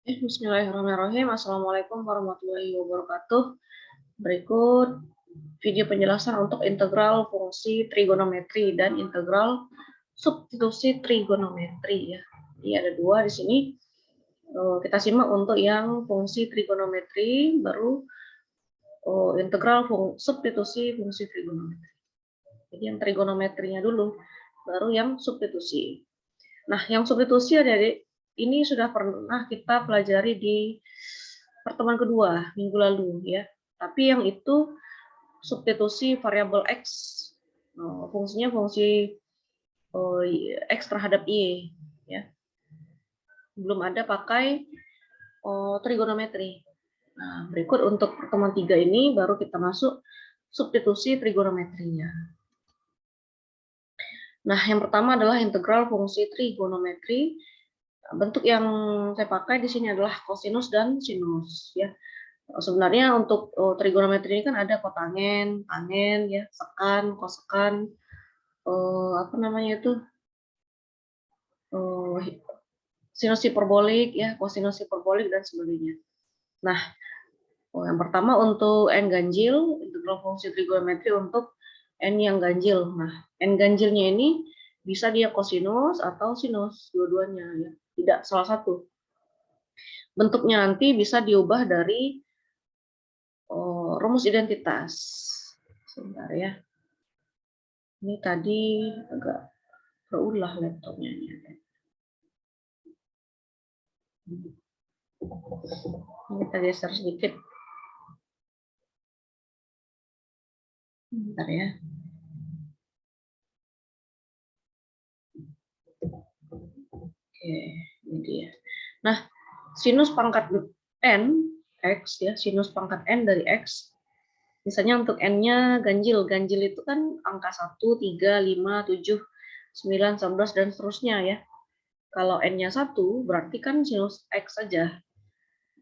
Bismillahirrahmanirrahim. Assalamualaikum warahmatullahi wabarakatuh. Berikut video penjelasan untuk integral fungsi trigonometri dan integral substitusi trigonometri ya. Jadi ada dua di sini. Kita simak untuk yang fungsi trigonometri, baru integral substitusi fungsi trigonometri. Jadi yang trigonometrinya dulu, baru yang substitusi. Nah, yang substitusi adik-adik ini sudah pernah kita pelajari di pertemuan kedua minggu lalu ya. Tapi yang itu substitusi variabel x, fungsinya fungsi x terhadap y ya. Belum ada pakai trigonometri. Nah, berikut untuk pertemuan 3 ini baru kita masuk substitusi trigonometrinya. Nah, yang pertama adalah integral fungsi trigonometri. Bentuk yang saya pakai di sini adalah kosinus dan sinus ya. Sebenarnya untuk trigonometri ini kan ada kotangen, tangen ya, sekan, kosekan, apa namanya itu, sinus hiperbolik ya, kosinus hiperbolik dan sebagainya. Nah, yang pertama untuk n ganjil, integral fungsi trigonometri untuk n yang ganjil. Nah, n ganjilnya ini bisa dia kosinus atau sinus, dua-duanya ya, tidak salah satu. Bentuknya nanti bisa diubah dari rumus identitas. Sebentar ya. Ini tadi agak berulah laptopnya. Ini kita geser sedikit. Bentar ya. Oke, ini dia. Nah, sinus pangkat n x ya, sinus pangkat n dari x. Misalnya untuk n-nya ganjil. Ganjil itu kan angka 1, 3, 5, 7, 9, 11 dan seterusnya ya. Kalau n-nya 1 berarti kan sinus x saja.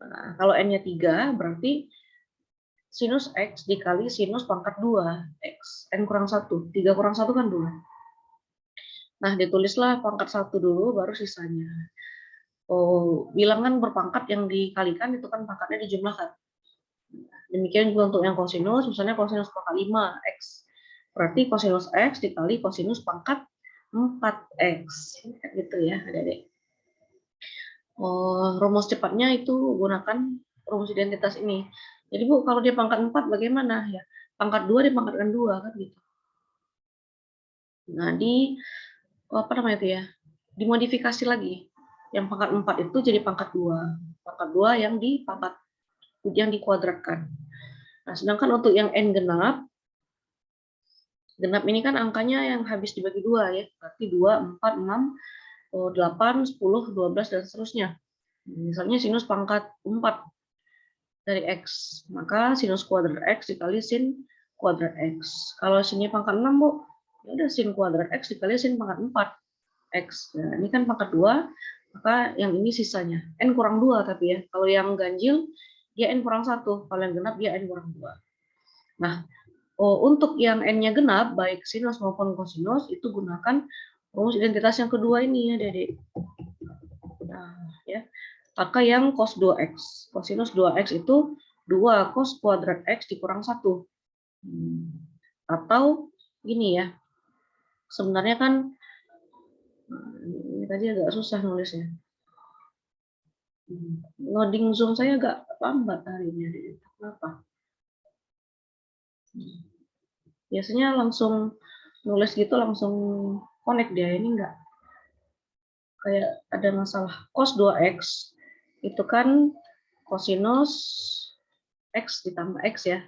Nah, kalau n-nya 3 berarti sinus x dikali sinus pangkat 2 x. N kurang 1. 3 kurang 1 kan 2. Nah, ditulislah pangkat 1 dulu, baru sisanya. Bilangan berpangkat yang dikalikan itu kan pangkatnya dijumlahkan. Demikian juga untuk yang kosinus, misalnya kosinus pangkat 5 x. Berarti kosinus x dikali kosinus pangkat 4x. Gitu ya, adik-adik. Rumus cepatnya itu gunakan rumus identitas ini. Jadi Bu, kalau dia pangkat 4 bagaimana ya? Pangkat 2 dipangkatkan 2 kan gitu. Nah, apa namanya itu ya? Dimodifikasi lagi. Yang pangkat 4 itu jadi pangkat 2. Pangkat 2 yang dikuadratkan. Nah, sedangkan untuk yang n genap ini kan angkanya yang habis dibagi 2 ya. Berarti 2, 4, 6, 8, 10, 12 dan seterusnya. Misalnya sinus pangkat 4 dari x, maka sinus kuadrat x dikali sin kuadrat x. Kalau sinnya pangkat 6, Bu, ya udah sin kuadrat x dikali sin pangkat 4 x. Nah, ini kan pangkat 2, maka yang ini sisanya. N kurang 2 tapi ya. Kalau yang ganjil, dia N kurang 1. Kalau yang genap, dia N kurang 2. Nah, untuk yang N-nya genap, baik sinus maupun kosinus, itu gunakan rumus identitas yang kedua ini ya, Dede. Nah, ya. Pakai yang cos 2x. Kosinus 2x itu 2 cos kuadrat x dikurang 1. Atau gini ya, sebenarnya kan, ini tadi agak susah nulisnya. Loading Zoom saya agak lambat hari ini. Kenapa? Biasanya langsung nulis gitu, langsung connect dia. Ini enggak. Kayak ada masalah. Cos 2x itu kan kosinus x ditambah x ya.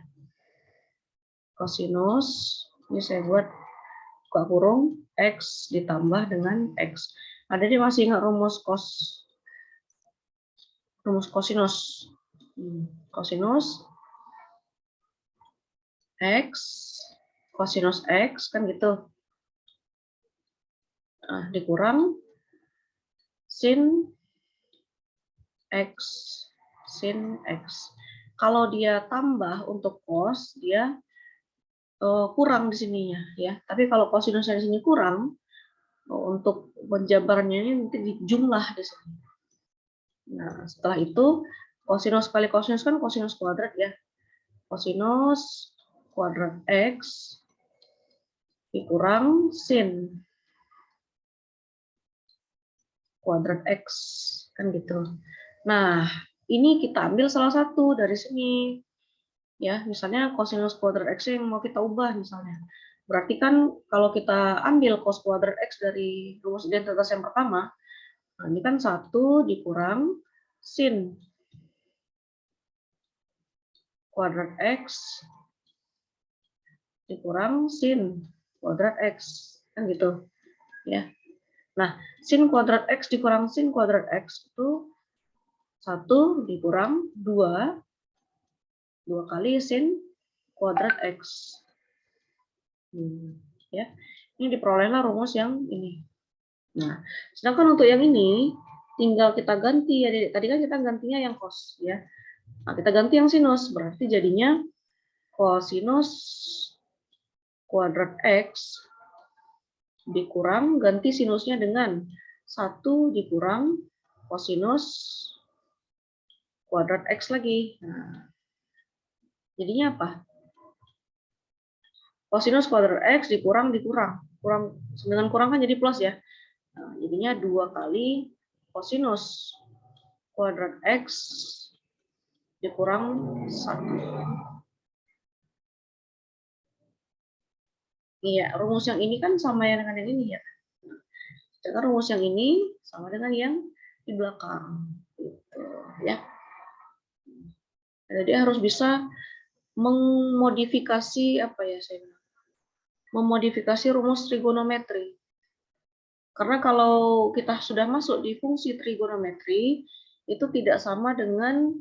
Kosinus, ini saya buat buka kurung, x ditambah dengan x. Ada dia masih ingat rumus kosinus. Kosinus x, kosinus x kan gitu. Nah, dikurang sin x, sin x. Kalau dia tambah untuk cos, dia kurang di sininya ya. Tapi kalau kosinusnya di sini kurang, untuk penjabarannya ini nanti dijumlah di sini. Nah, setelah itu kosinus kali kosinus kan kosinus kuadrat ya. Kosinus kuadrat X dikurang sin kuadrat X. Kan gitu. Nah, ini kita ambil salah satu dari sini. Ya, misalnya kosinus kuadrat X yang mau kita ubah misalnya. Berarti kan kalau kita ambil cos kuadrat X dari rumus identitas yang pertama, nah ini kan 1 dikurang sin kuadrat X dikurang sin kuadrat X. Kan gitu. Ya. Nah, sin kuadrat X dikurang sin kuadrat X itu 1 dikurang 2 kali sin kuadrat X. Ya. Ini diperolehlah rumus yang ini. Nah, sedangkan untuk yang ini tinggal kita ganti ya. Tadi kan kita gantinya yang cos ya. Nah, kita ganti yang sinus, berarti jadinya kosinus kuadrat X dikurang ganti sinusnya dengan 1 dikurang kosinus kuadrat X lagi. Nah, jadinya apa? Kosinus kuadrat X dikurang. Kurang dengan kurang kan jadi plus ya. Nah, jadinya 2 kali kosinus kuadrat X dikurang 1. Iya, rumus yang ini kan sama ya dengan yang ini ya. Sedangkan rumus yang ini sama dengan yang di belakang. Gitu, ya. Jadi harus bisa memodifikasi apa ya saya bilang, memodifikasi rumus trigonometri. Karena kalau kita sudah masuk di fungsi trigonometri itu tidak sama dengan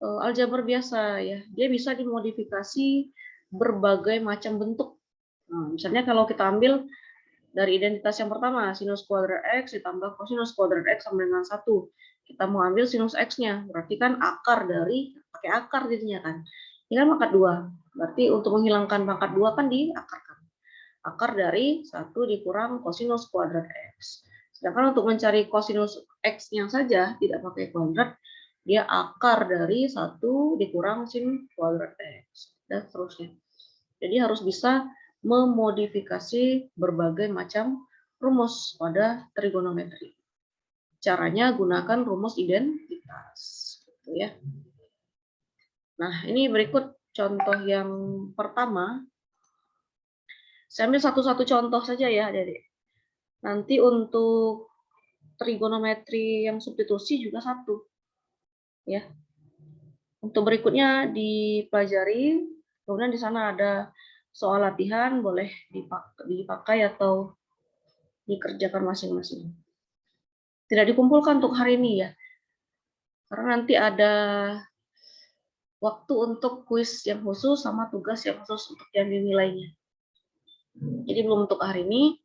aljabar biasa ya. Dia bisa dimodifikasi berbagai macam bentuk. Nah, misalnya kalau kita ambil dari identitas yang pertama, sinus kuadrat X ditambah kosinus kuadrat X sama dengan 1. Kita mau ambil sinus X-nya, berarti kan akar dari, pakai akar jadinya kan. Ini kan pangkat 2, berarti untuk menghilangkan pangkat 2 kan diakarkan. Akar dari 1 dikurang kosinus kuadrat X. Sedangkan untuk mencari kosinus X-nya saja, tidak pakai kuadrat, dia akar dari 1 dikurang sin kuadrat X. Dan seterusnya. Jadi harus bisa memodifikasi berbagai macam rumus pada trigonometri. Caranya gunakan rumus identitas. Gitu ya. Nah, ini berikut contoh yang pertama. Saya ambil satu-satu contoh saja ya, Adik. Nanti untuk trigonometri yang substitusi juga satu. Ya. Untuk berikutnya dipelajari, kemudian di sana ada soal latihan, boleh dipakai atau dikerjakan masing-masing. Tidak dikumpulkan untuk hari ini ya, karena nanti ada waktu untuk kuis yang khusus sama tugas yang khusus untuk yang dinilainya. Jadi belum untuk hari ini.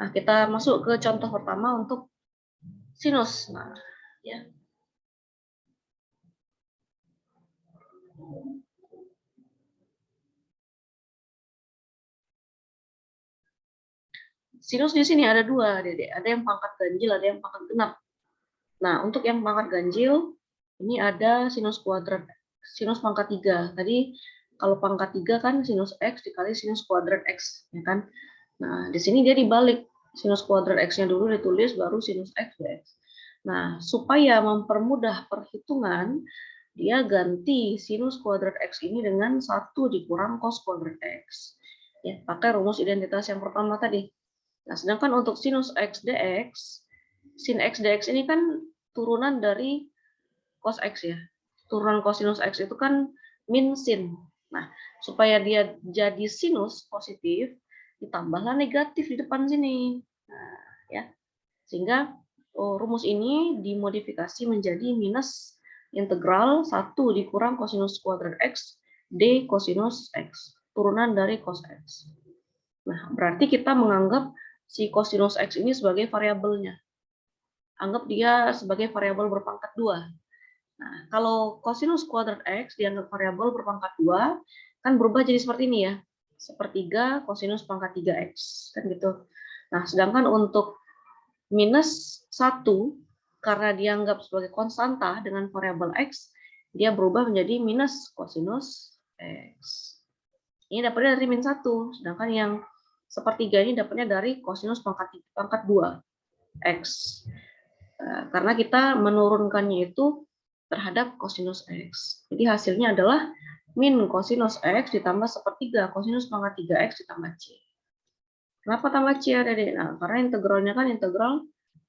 Nah, kita masuk ke contoh pertama untuk sinus. Nah, ya. Sinus di sini ada dua, Dede. Ada yang pangkat ganjil, ada yang pangkat genap. Nah, untuk yang pangkat ganjil, ini ada sinus kuadrat, sinus pangkat 3. Tadi kalau pangkat 3 kan sinus X dikali sinus kuadrat X, ya kan? Nah, di sini dia dibalik. Sinus kuadrat X-nya dulu ditulis, baru sinus X dx. Nah, supaya mempermudah perhitungan, dia ganti sinus kuadrat X ini dengan 1 dikurang cos kuadrat X. Ya, pakai rumus identitas yang pertama tadi. Nah, sedangkan untuk sinus X dx, sin X dx ini kan turunan dari cos X ya. Turunan kosinus X itu kan min sin. Nah, supaya dia jadi sinus positif, ditambahlah negatif di depan sini. Nah, ya. Sehingga rumus ini dimodifikasi menjadi minus integral 1 dikurang kosinus kuadrat X d kosinus X. Turunan dari cos X. Nah, berarti kita menganggap si kosinus X ini sebagai variabelnya. Anggap dia sebagai variabel berpangkat 2. Nah, kalau kosinus kuadrat X dianggap variabel berpangkat 2, kan berubah jadi seperti ini ya. Sepertiga kosinus pangkat 3X. Kan gitu. Nah, sedangkan untuk minus 1 karena dianggap sebagai konstanta dengan variabel X, dia berubah menjadi minus kosinus X. Ini dapatnya dari min 1, sedangkan yang sepertiga ini dapatnya dari kosinus pangkat 2 X. Karena kita menurunkannya itu terhadap kosinus X. Jadi hasilnya adalah min kosinus X ditambah sepertiga kosinus pangkat 3X ditambah C. Kenapa tambah C, Adik? Nah, karena integralnya kan integral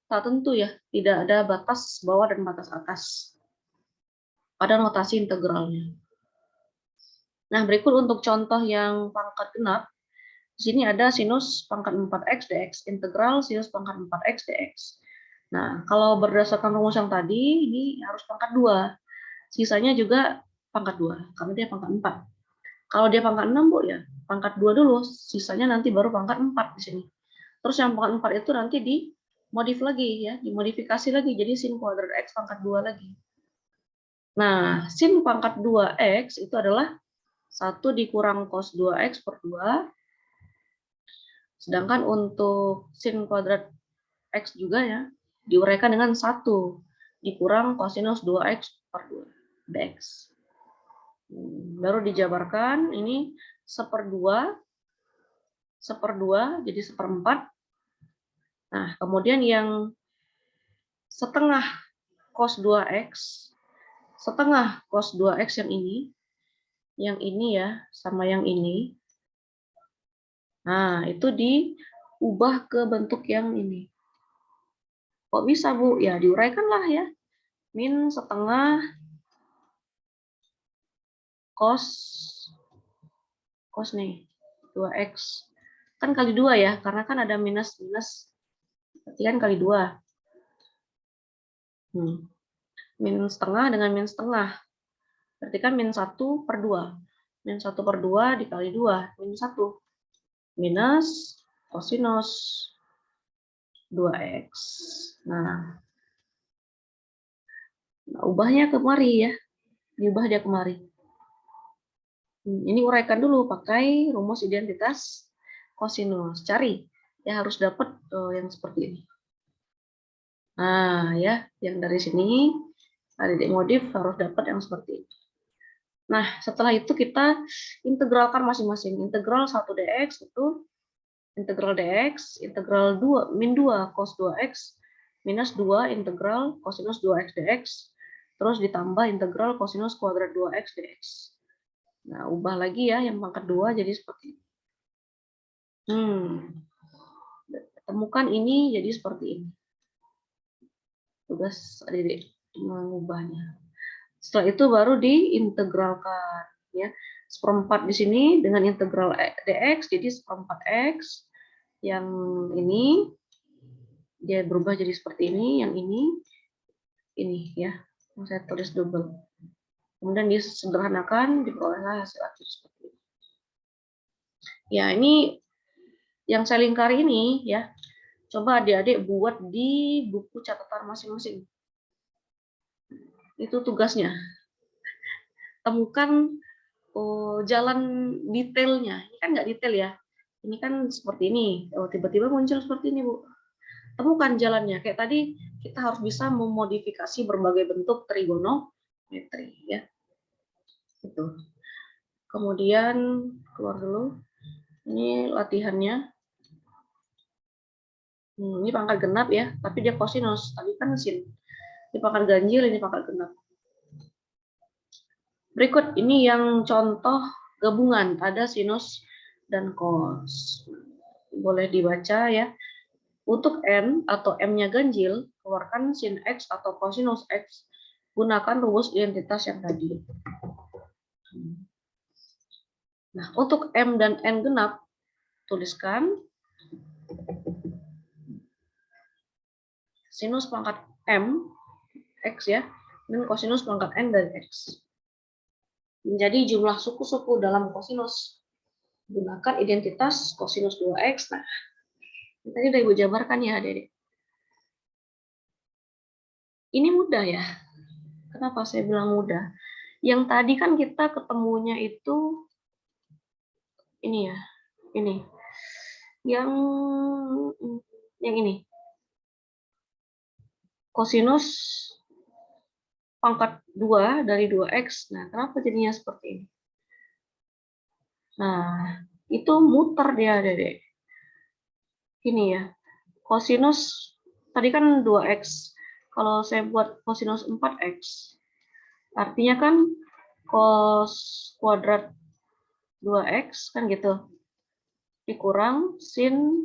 tak tentu ya, tidak ada batas bawah dan batas atas pada notasi integralnya. Nah, berikut untuk contoh yang pangkat genap. Di sini ada sinus pangkat 4x dx, integral sinus pangkat 4x dx. Nah, kalau berdasarkan rumus yang tadi, ini harus pangkat 2. Sisanya juga pangkat 2, karena dia pangkat 4. Kalau dia pangkat 6, Bu, ya pangkat 2 dulu, sisanya nanti baru pangkat 4 di sini. Terus yang pangkat 4 itu nanti dimodif lagi, ya, dimodifikasi lagi, jadi sin kuadrat X pangkat 2 lagi. Nah, sin pangkat 2X itu adalah 1 dikurang cos 2X per 2. Sedangkan untuk sin kuadrat X juga ya, diuraikan dengan 1 dikurang kosinus 2X per 2 dx. Baru dijabarkan, ini 1/2 jadi 1/4. Nah, kemudian yang setengah cos 2X, setengah cos 2X yang ini ya, sama yang ini. Nah, itu diubah ke bentuk yang ini. Kok bisa, Bu? Ya, diuraikanlah ya. Min setengah cos nih 2X. Kan kali 2 ya, karena kan ada minus. Berarti kan kali 2. Min setengah dengan min setengah. Berarti kan min 1/2. Min 1/2 dikali 2, min 1. Minus kosinus 2X. Nah, ubahnya kemari ya. Diubah dia kemari. Ini uraikan dulu pakai rumus identitas kosinus. Cari. Ya harus dapat yang seperti ini. Nah, ya, yang dari sini Adik modif harus dapat yang seperti ini. Nah, setelah itu kita integralkan masing-masing. Integral 1 dx itu integral dx, integral 2 min 2 cos 2x minus 2 integral kosinus 2x dx, terus ditambah integral kosinus kuadrat 2x dx. Nah, ubah lagi ya yang pangkat 2 jadi seperti ini. Temukan ini jadi seperti ini. Tugas Adik mengubahnya. Setelah itu baru diintegralkan ya. 1/4 di sini dengan integral dx jadi 1/4 x. Yang ini dia berubah jadi seperti ini, yang ini ya. Yang saya tulis double. Kemudian disederhanakan diperolehlah hasil akhir seperti ini. Ya, ini yang saya lingkari ini ya. Coba adik-adik buat di buku catatan masing-masing. Itu tugasnya. Temukan jalan detailnya. Ini kan nggak detail ya. Ini kan seperti ini. Oh, tiba-tiba muncul seperti ini, Bu. Temukan jalannya. Kayak tadi kita harus bisa memodifikasi berbagai bentuk trigonometri ya. Itu. Kemudian keluar dulu. Ini latihannya. Ini pangkat genap ya, tapi dia kosinus. Tadi kan sin. Ini pangkat ganjil, ini pangkat genap. Berikut ini yang contoh gabungan, ada sinus dan cos. Boleh dibaca ya. Untuk n atau m-nya ganjil, keluarkan sin x atau kosinus x. Gunakan rumus identitas yang tadi. Nah, untuk m dan n genap, tuliskan sinus pangkat m, x ya, dan kosinus pangkat n dari x. Menjadi jumlah suku-suku dalam kosinus. Gunakan identitas kosinus 2x. Nah, tadi udah Ibu jabarkan ya, Adik. Ini mudah ya. Kenapa saya bilang mudah? Yang tadi kan kita ketemunya itu ini ya, ini. Yang ini. kosinus pangkat 2 dari 2x. Nah, kenapa jadinya seperti ini? Nah, itu muter dia, Dedek. Ini ya. Kosinus tadi kan 2x. Kalau saya buat kosinus 4x, artinya kan cos kuadrat 2x kan gitu. Dikurang sin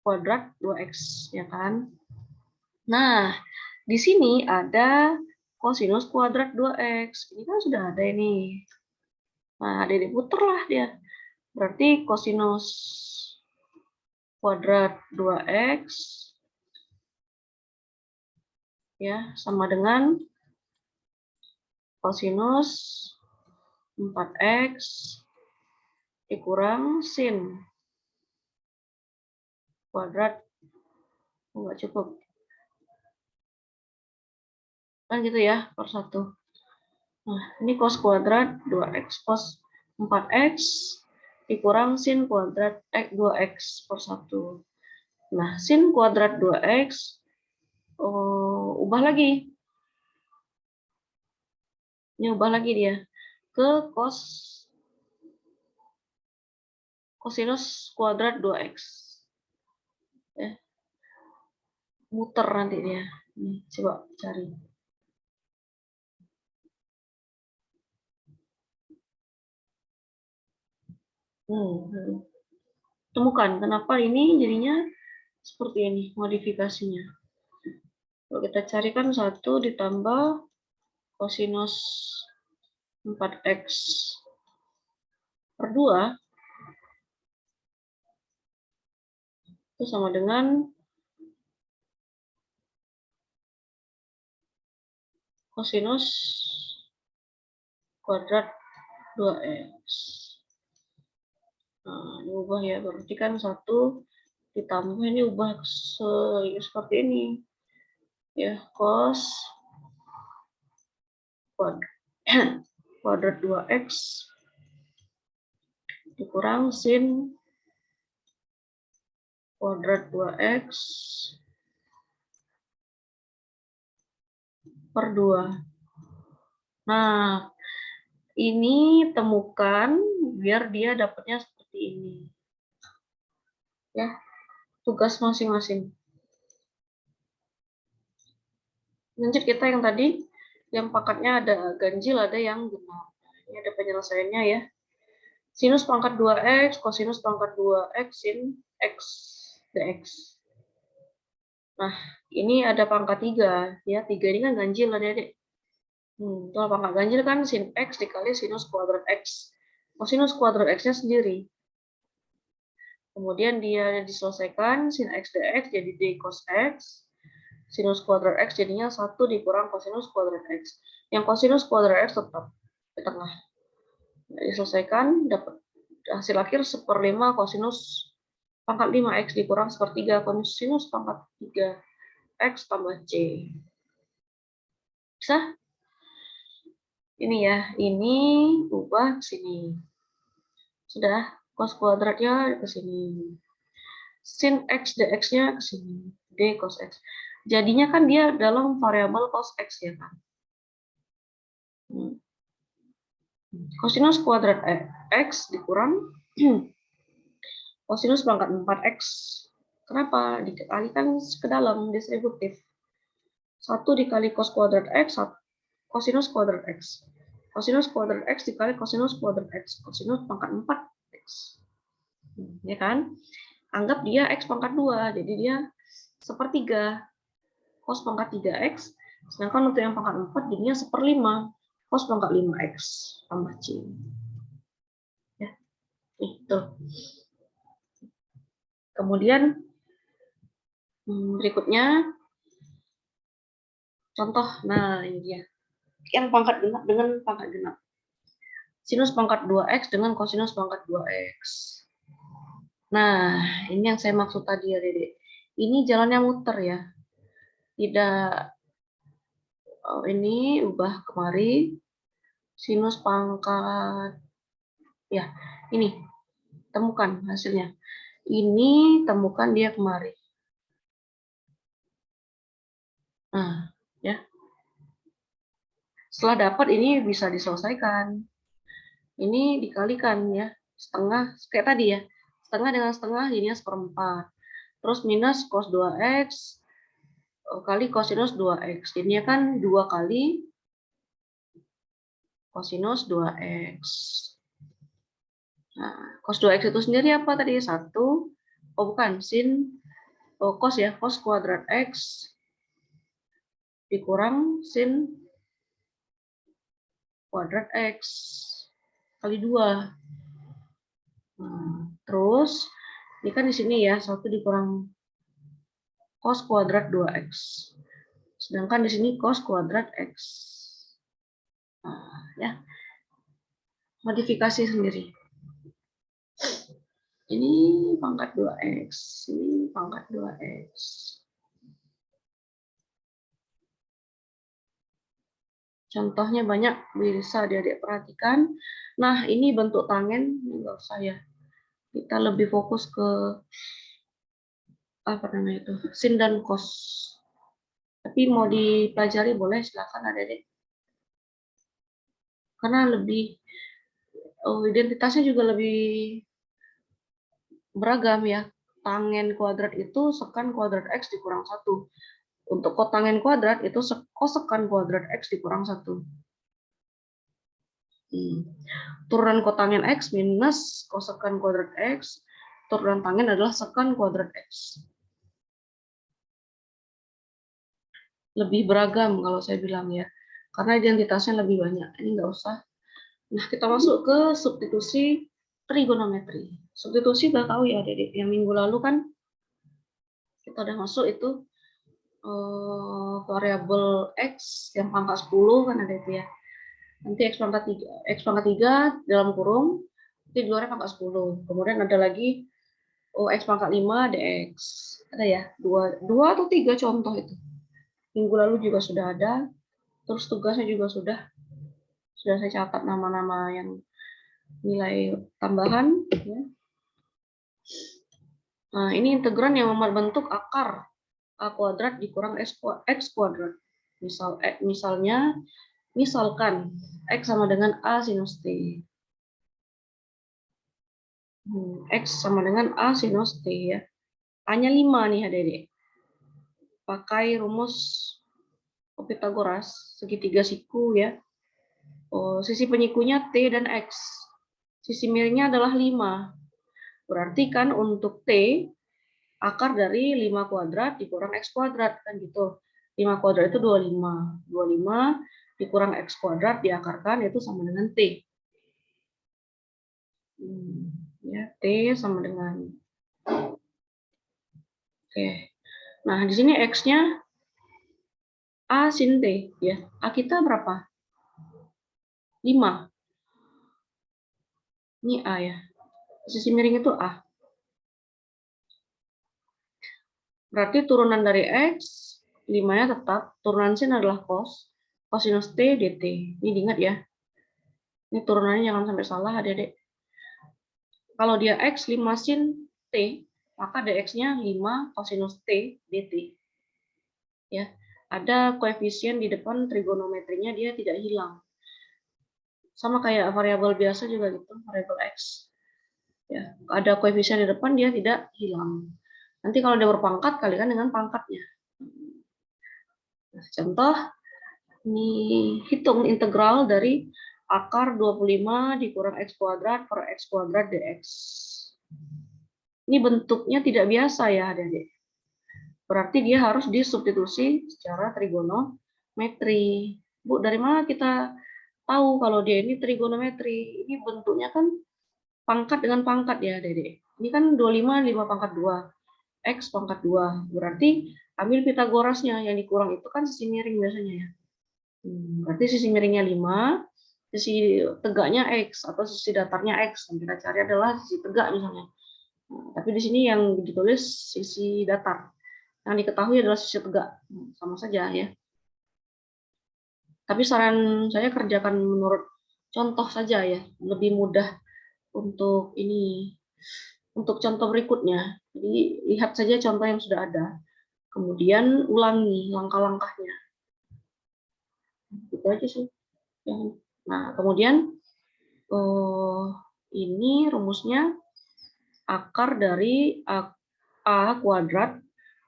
kuadrat 2x, ya kan? Nah, di sini ada kosinus kuadrat 2x. Ini kan sudah ada ini. Nah, dia diputerlah dia. Berarti kosinus kuadrat 2x ya sama dengan kosinus 4x dikurang sin kuadrat. Enggak cukup. Kan gitu ya, per 1. Nah, ini cos kuadrat 2x. Cos 4x dikurang sin kuadrat 2x per 1. Nah, sin kuadrat 2x ubah lagi. Ini ubah lagi dia ke kosinus kuadrat 2x. Ya. Muter nanti dia. Nih, coba cari. Temukan kenapa ini jadinya seperti ini modifikasinya. Kalau kita carikan 1 ditambah kosinus 4x per 2 itu sama dengan kosinus kuadrat 2x. Nah, ini ubah ya, berarti kan 1 ditambah ini ubah seperti ini. Ya, cos kuadrat 2x dikurang sin kuadrat 2x per 2. Nah, ini temukan biar dia dapatnya seperti ini. Ya, tugas masing-masing. Lanjut kita yang tadi, yang pangkatnya ada ganjil, ada yang genap. Ini ada penyelesaiannya ya. Sinus pangkat 2x, kosinus pangkat 2x, sin x dx. Nah, ini ada pangkat 3. Ya, 3 ini kan ganjil, adik-adik. Kalau pangkat ganjil kan sin x dikali sinus kuadrat x. Kosinus kuadrat x-nya sendiri. Kemudian dia diselesaikan, sin x dx jadi d cos x. Sinus kuadrat x jadinya 1 dikurang kosinus kuadrat x. Yang kosinus kuadrat x tetap di tengah. Diselesaikan, dapat hasil akhir 1/5 kosinus pangkat 5x dikurang 1/3 kosinus pangkat 3x tambah c. Bisa? Ini ya, ini ubah ke sini. Sudah, cos kuadratnya ke sini. Sin x dx-nya ke sini. D cos x. Jadinya kan dia dalam variabel cos x ya kan. Kosinus kuadrat x dikurang kosinus pangkat 4x. Kenapa? Dikalikan ke dalam distributif. 1 dikali cos kuadrat x, kosinus kuadrat x. Kosinus kuadrat x dikali kosinus kuadrat x. Kosinus pangkat 4x. Ya kan? Anggap dia x pangkat 2, jadi dia 1/3 cos pangkat 3x, sedangkan untuk yang pangkat 4 jadinya 1/5 cos pangkat 5x tambah c. Ya, itu. Kemudian berikutnya contoh, nah ini dia. Yang pangkat genap dengan pangkat genap. Sinus pangkat 2x dengan kosinus pangkat 2x. Nah, ini yang saya maksud tadi ya, Dede. Ini jalannya muter ya. Tidak, ini ubah kemari. Sinus pangkat, ya, ini. Temukan hasilnya. Ini temukan dia kemari. Nah, ya. Setelah dapat ini bisa diselesaikan. Ini dikalikan ya, setengah kayak tadi ya. Setengah dengan setengah jadinya seperempat. Terus minus cos 2x kali kosinus 2x. Jadinya kan 2 kali kosinus 2x. Nah, cos 2x itu sendiri apa tadi? 1, oh bukan, sin, cos ya, cos kuadrat x dikurang sin kuadrat x kali 2. Nah, terus ini kan di sini ya, 1 dikurang cos kuadrat 2x. Sedangkan di sini cos kuadrat x. Nah, ya. Modifikasi sendiri. Ini pangkat 2x, ini pangkat 2x. Contohnya banyak, bisa adik-adik perhatikan. Nah, ini bentuk tangen, enggak usah ya. Kita lebih fokus ke apa namanya itu, sin dan cos. Tapi mau dipelajari boleh, silakan adik-adik. Karena lebih identitasnya juga lebih beragam ya. Tangen kuadrat itu sekan kuadrat x dikurang 1. Untuk kotangen kuadrat itu kosekan kuadrat x dikurang 1. Turunan kotangen x minus kosekan kuadrat x. Turunan tangen adalah sekan kuadrat x. Lebih beragam kalau saya bilang ya. Karena identitasnya lebih banyak. Ini nggak usah. Nah, kita masuk ke substitusi trigonometri. Substitusi udah tahu ya, Dedek. Yang minggu lalu kan kita udah masuk itu variabel x yang pangkat 10 kan ada itu ya. Nanti x pangkat 3 dalam kurung, nanti di luarnya pangkat 10. Kemudian ada lagi x pangkat 5 dx. Ada ya, dua atau 3 contoh itu. Minggu lalu juga sudah ada. Terus tugasnya juga sudah saya catat nama-nama yang nilai tambahan. Ya. Nah, ini integran yang membentuk akar a kuadrat dikurang x kuadrat. Misalkan x sama dengan a sinus t. X sama dengan a sinus t ya. A-nya 5 nih adik-adik. Pakai rumus Pythagoras, segitiga siku ya. Sisi penyikunya t dan x. Sisi miringnya adalah 5. Berarti kan untuk t, akar dari 5 kuadrat dikurang x kuadrat. Kan gitu. 5 kuadrat itu 25. 25 dikurang x kuadrat diakarkan itu sama dengan t. Ya, t sama dengan. Oke. Nah, di sini x-nya a sin t. Ya. A kita berapa? 5. Ini a ya. Sisi miring itu a. Berarti turunan dari x, 5-nya tetap. Turunan sin adalah cos. Cosinus t dt. Ini diingat ya. Ini turunannya jangan sampai salah adik-adik. Kalau dia x 5 sin t, maka dx-nya 5 cosinus t dt. Ya, ada koefisien di depan trigonometrinya dia tidak hilang. Sama kayak variabel biasa juga gitu, variabel x. Ya, ada koefisien di depan dia tidak hilang. Nanti kalau dia berpangkat kalikan dengan pangkatnya. Nah, contoh ini hitung integral dari akar 25 dikurang x kuadrat per x kuadrat dx. Ini bentuknya tidak biasa ya adik-adik. Berarti dia harus disubstitusi secara trigonometri. Bu, dari mana kita tahu kalau dia ini trigonometri? Ini bentuknya kan pangkat dengan pangkat ya adik-adik. Ini kan 25, 5 pangkat 2. X pangkat 2. Berarti ambil Pythagorasnya. Yang dikurang itu kan sisi miring biasanya ya. Berarti sisi miringnya 5, sisi tegaknya X, atau sisi datarnya X. Yang kita cari adalah sisi tegak misalnya. Nah, tapi di sini yang ditulis sisi datar. Yang diketahui adalah sisi tegak. Sama saja ya. Tapi saran saya kerjakan menurut contoh saja ya. Lebih mudah untuk ini. Untuk contoh berikutnya. Jadi lihat saja contoh yang sudah ada. Kemudian ulangi langkah-langkahnya. Itu aja sih. Nah, kemudian ini rumusnya akar dari A kuadrat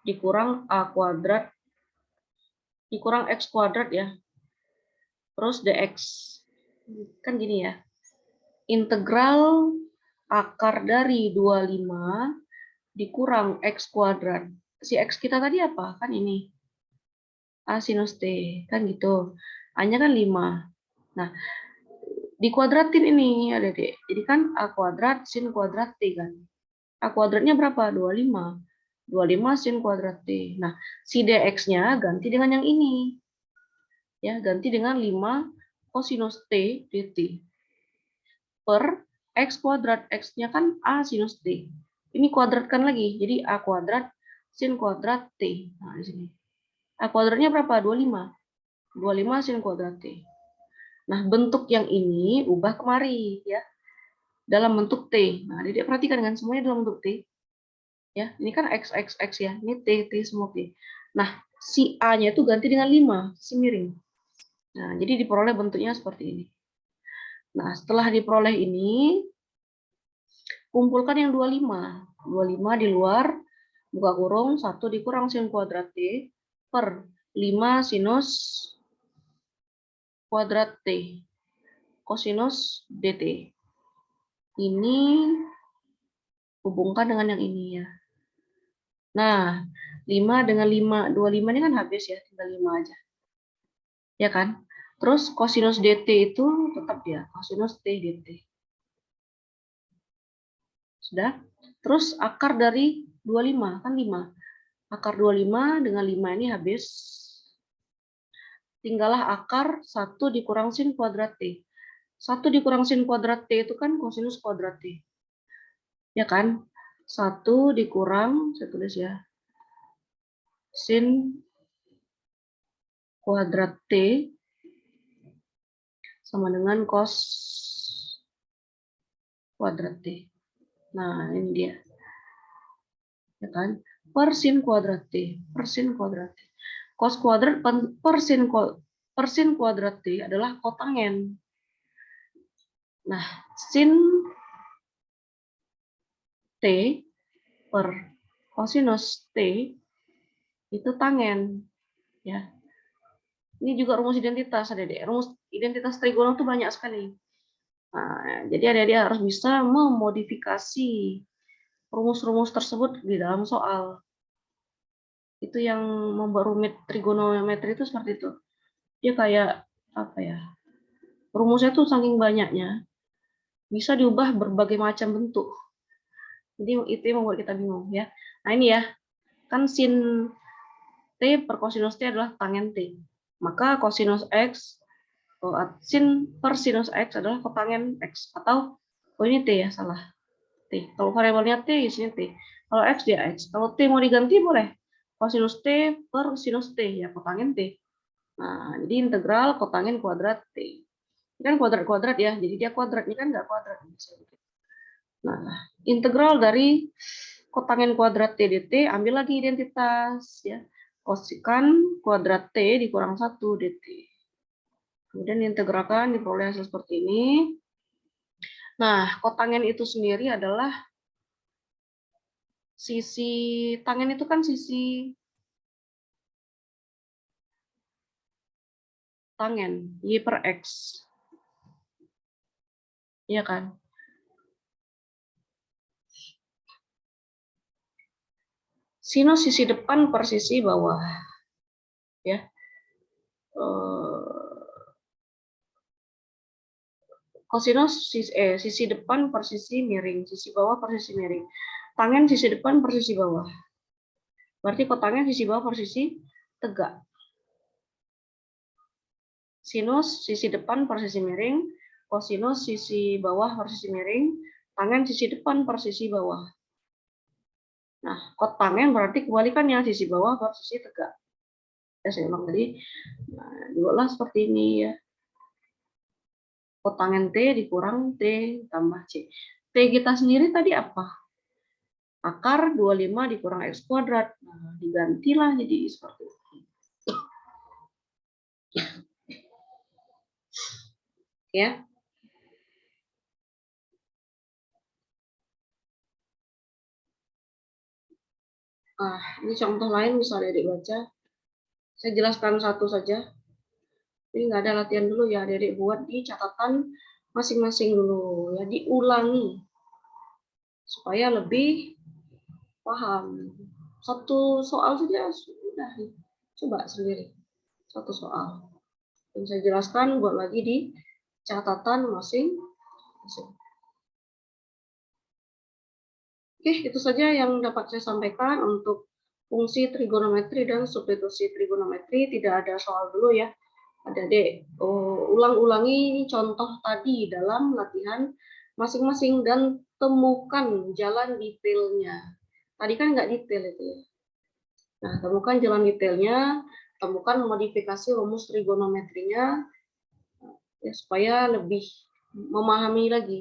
dikurang A kuadrat dikurang X kuadrat ya. Terus dx. Kan gini ya. Integral akar dari 25 dikurang X kuadrat. Si X kita tadi apa? Kan ini. A sinus T. Kan gitu. A-nya kan 5. Nah, dikuadratin ini ya Dek. Jadi kan A kuadrat sin kuadrat T kan. A kuadratnya berapa? 25. 25 sin kuadrat T. Nah, si dx-nya ganti dengan yang ini. Ya, ganti dengan 5 kosinus T dt. Per X kuadrat. X-nya kan A sinus T. Ini kuadratkan lagi. Jadi A kuadrat sin kuadrat T. Nah, di sini. A kuadratnya berapa? 25. 25 sin kuadrat T. Nah, bentuk yang ini ubah kemari ya. Dalam bentuk T. Nah, Dedek perhatikan kan semuanya dalam bentuk T. Ya, ini kan X, X, X ya. Ini T, T semua T. Nah, si A-nya itu ganti dengan 5, si miring. Nah, jadi diperoleh bentuknya seperti ini. Nah, setelah diperoleh ini, kumpulkan yang 25. 25 di luar, buka kurung, 1 dikurang sin kuadrat T per 5 sinus kuadrat T kosinus dt. Ini hubungkan dengan yang ini ya. Nah, 5 dengan 5, 25 ini kan habis ya, tinggal 5 aja. Ya kan? Terus kosinus dt itu tetap ya, kosinus t dt. Sudah? Terus akar dari 25, kan 5. Akar 25 dengan 5 ini habis. Tinggallah akar 1 dikurang sin kuadrat t. 1 dikurang sin kuadrat t itu kan kosinus kuadrat t. Ya kan? 1 dikurang, saya tulis ya, sin kuadrat T sama dengan cos kuadrat T. Nah, ini dia. Ya kan? Per sin kuadrat T. Per sin kuadrat T. Cos kuadrat per sin kuadrat T adalah kotangen. Nah, sin T per kosinus T itu tangen. Ya. Ini juga rumus identitas, Adik-adik. Rumus identitas trigono itu banyak sekali. Nah, jadi adik-adik harus bisa memodifikasi rumus-rumus tersebut di dalam soal. Itu yang membuat rumit trigonometri itu seperti itu. Dia kayak apa ya? Rumusnya tuh saking banyaknya bisa diubah berbagai macam bentuk. Jadi itu yang membuat kita bingung ya. Nah, ini ya. Kan sin T per kosinus T adalah tangen T. Maka kosinus X sin per sinus X adalah kotangen X, atau ini T ya, salah. T. Kalau variabelnya T, isinya T. Kalau X dia X. Kalau T mau diganti boleh. Kosinus T per sinus T, ya kotangen T. Nah, jadi integral kotangen kuadrat T. Ini kan kuadrat-kuadrat ya, jadi dia kuadrat. Ini kan nggak kuadrat. Nah, integral dari kotangen kuadrat T dt, ambil lagi identitas. Ya. Kosikan kuadrat T dikurang 1 dt. Kemudian integralkan, diperoleh hasil seperti ini. Nah, kotangen itu sendiri adalah sisi tangen itu kan sisi tangen y per x, iya kan? Sinus sisi depan per sisi bawah, ya. Kosinus sisi depan per sisi miring, sisi bawah per sisi miring. Tangen sisi depan per sisi bawah. Berarti kotangen sisi bawah per sisi tegak. Sinus sisi depan per sisi miring, kosinus sisi bawah per sisi miring, tangen sisi depan per sisi bawah. Nah, kotangen berarti kebalikannya, sisi bawah per sisi tegak. Ya, saya ulang tadi. Nah, dibuatlah seperti ini ya. Kotangen T dikurang T tambah C. T kita sendiri tadi apa? akar 25 dikurang X kuadrat. Nah, digantilah jadi seperti itu. Ya. Ini contoh lain bisa Adik baca. Saya jelaskan satu saja. Ini nggak ada latihan dulu ya, Adik buat di catatan masing-masing dulu ya, diulangi supaya lebih paham. Satu soal saja sudah, coba sendiri satu soal. Yang saya jelaskan buat lagi di catatan masing-masing. Oke, itu saja yang dapat saya sampaikan untuk fungsi trigonometri dan substitusi trigonometri. Tidak ada soal dulu ya. Adik-adik ulang-ulangi contoh tadi dalam latihan masing-masing dan temukan jalan detailnya. Tadi kan nggak detail itu ya. Nah, temukan jalan detailnya, temukan modifikasi rumus trigonometrinya ya, supaya lebih memahami lagi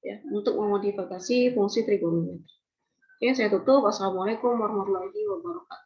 ya untuk memodifikasi fungsi trigonometri. Oke, saya tutup. Wassalamualaikum warahmatullahi wabarakatuh.